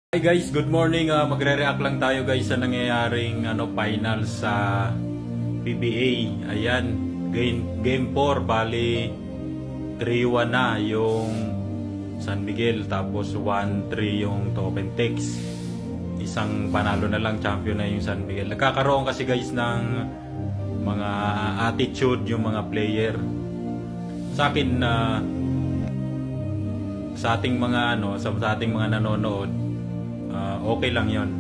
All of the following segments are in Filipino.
Hi guys, good morning. Magre-react lang tayo guys sa nangyayaring final sa PBA. Ayan, game 4 bali 3-1 na yung San Miguel, tapos 1-3 yung Token Tex. Isang panalo na lang, champion na yung San Miguel. Nagkakaroon kasi guys ng mga attitude yung mga player. Sa akin sa ating mga sa ating mga nanonood, okay lang yon,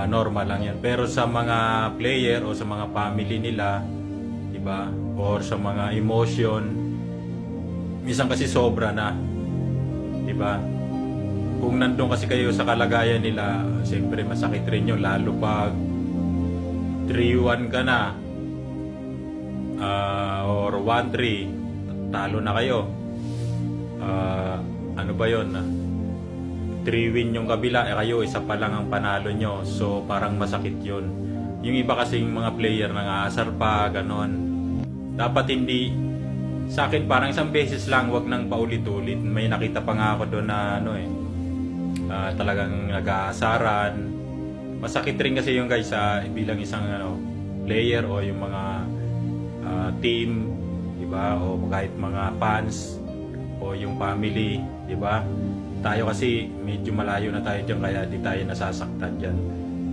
normal lang yan. Pero sa mga player o sa mga family nila, diba, or sa mga emotion, minsan kasi sobra na, diba. Kung nandun kasi kayo sa kalagayan nila, siyempre masakit rin yun, lalo pag 3-1 ka na, or 1-3, talo na kayo. Ano ba yun? 3-win yung kabila, kayo isa pa lang ang panalo nyo. So parang masakit yun. Yung iba kasing mga player nang-aasar pa, ganon. Dapat hindi, sa akin parang isang beses lang, wag nang paulit-ulit. May nakita pa nga ako doon na talagang nag-aasaran. Masakit rin kasi yung guys bilang isang player o yung mga team, diba, o kahit mga fans o yung family, diba. Tayo kasi medyo malayo na tayo dyan, kaya di tayo nasasaktan dyan.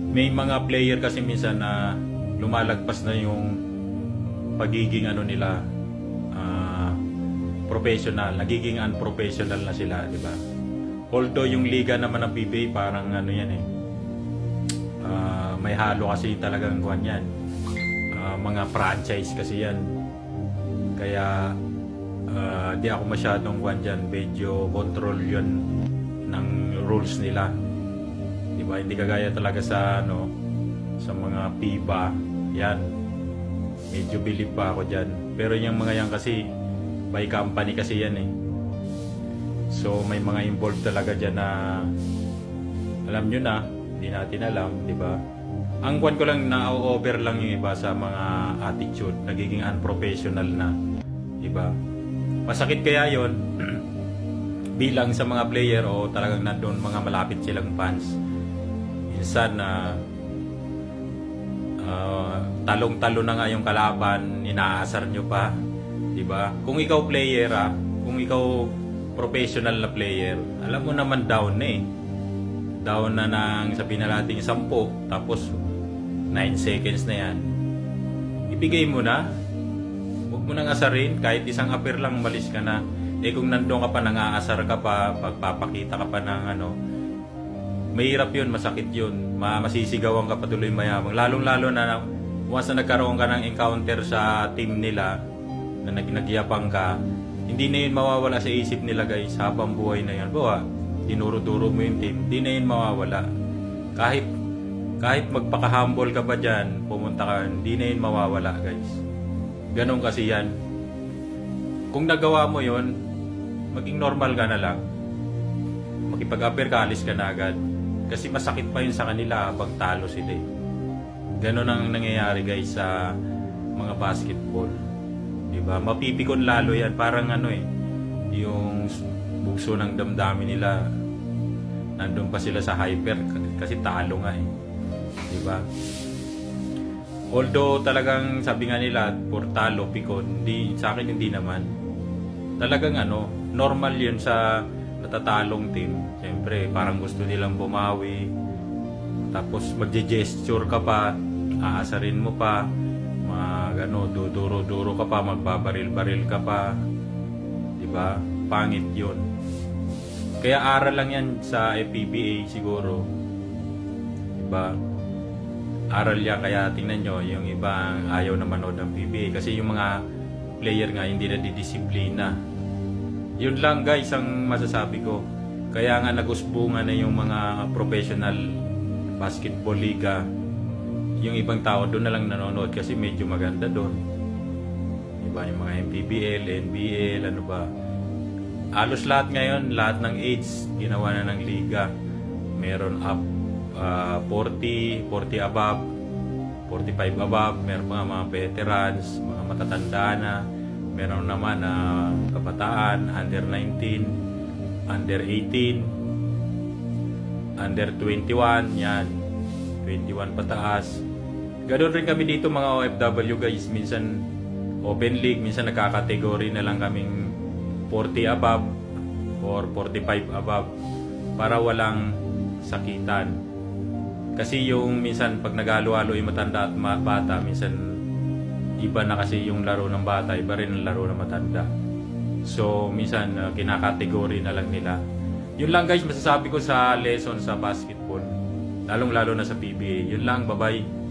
May mga player kasi minsan na lumalagpas na yung pagiging nila, professional, nagiging unprofessional na sila, di ba? Although yung liga naman ng PBA parang yan may halo kasi talagang kuhan yan, mga franchise kasi yan, kaya di ako masyadong kuhan dyan, medyo control yun ng rules nila, diba? Hindi kagaya talaga sa sa mga FIBA yan, medyo believe pa ako dyan. Pero yung mga yan kasi by company kasi yan so may mga involved talaga dyan na alam nyo na, hindi natin alam, diba? Ang kwan ko lang, na-over lang yung iba sa mga attitude, nagiging unprofessional na, diba? Masakit kaya yon bilang sa mga player o talagang nandun mga malapit silang fans. Minsan talong-talo na nga yung kalaban, inaasar nyo pa, diba? Kung ikaw player kung ikaw professional na player, alam mo naman down na down na ng sabihin na natin 10, tapos 9 seconds na yan, ibigay mo na, huwag mo nang asarin. Kahit isang appear lang, malis ka na. Kung nandun ka pa, nang-aasar ka pa, pagpapakita ka pa ng mahirap yun, masakit yun, masisigawan ka patuloy mayamang. Lalong-lalo na once na nagkaroon ka ng encounter sa team nila, na nagyapang ka, hindi na yun mawawala sa isip nila guys, habang buhay na yun. Bawa, dinuro-duro mo yung team, hindi na yun mawawala. Kahit magpaka-humble ka pa dyan, pumunta ka, hindi na yun mawawala guys. Ganon kasi yan. Kung nagawa mo yun, maging normal ka na lang. Makipag-appear ka, alis ka na agad. Kasi masakit pa yun sa kanila habang talo sila Ganon ang nangyayari guys sa mga basketball, diba? Mapipikon lalo yan. Parang yung bugso ng damdamin nila, nandun pa sila sa hyper kasi talo nga diba? Although talagang sabi nga nila for talo, pikon, sa akin hindi naman. Talagang normal yun sa natatalong team. Siyempre parang gusto nilang bumawi, tapos magje-gesture ka pa, aasarin mo pa, duduro-duro ka pa, magbabaril-baril ka pa, diba? Pangit yun. Kaya aral lang yan sa PBA siguro, diba? Aral yan, kaya tingnan nyo yung ibang ayaw na manood ng PBA kasi yung mga player nga hindi na didisiplina. Yun lang guys ang masasabi ko. Kaya nga nag-usbungan na yung mga professional basketball liga. Yung ibang tao doon na lang nanonood kasi medyo maganda doon, diba? Yung mga MPBL, NBL, halos lahat ngayon, lahat ng age ginawa na ng liga. Meron up 40 above, 45 above, meron mga veterans, mga matatanda na, meron naman kabataan, under 19, under 18, under 21, yan. 21 pataas. Ganoon rin kami dito mga OFW guys. Minsan open league, minsan nagkakategory na lang kaming 40 above or 45 above para walang sakitan. Kasi yung minsan pag naghalo-halo yung matanda at bata, minsan iba na kasi yung laro ng bata, iba rin ang laro ng matanda. So minsan kinakategory na lang nila. Yun lang guys masasabi ko sa lesson sa basketball. Lalong-lalo na sa PBA. Yun lang, bye-bye.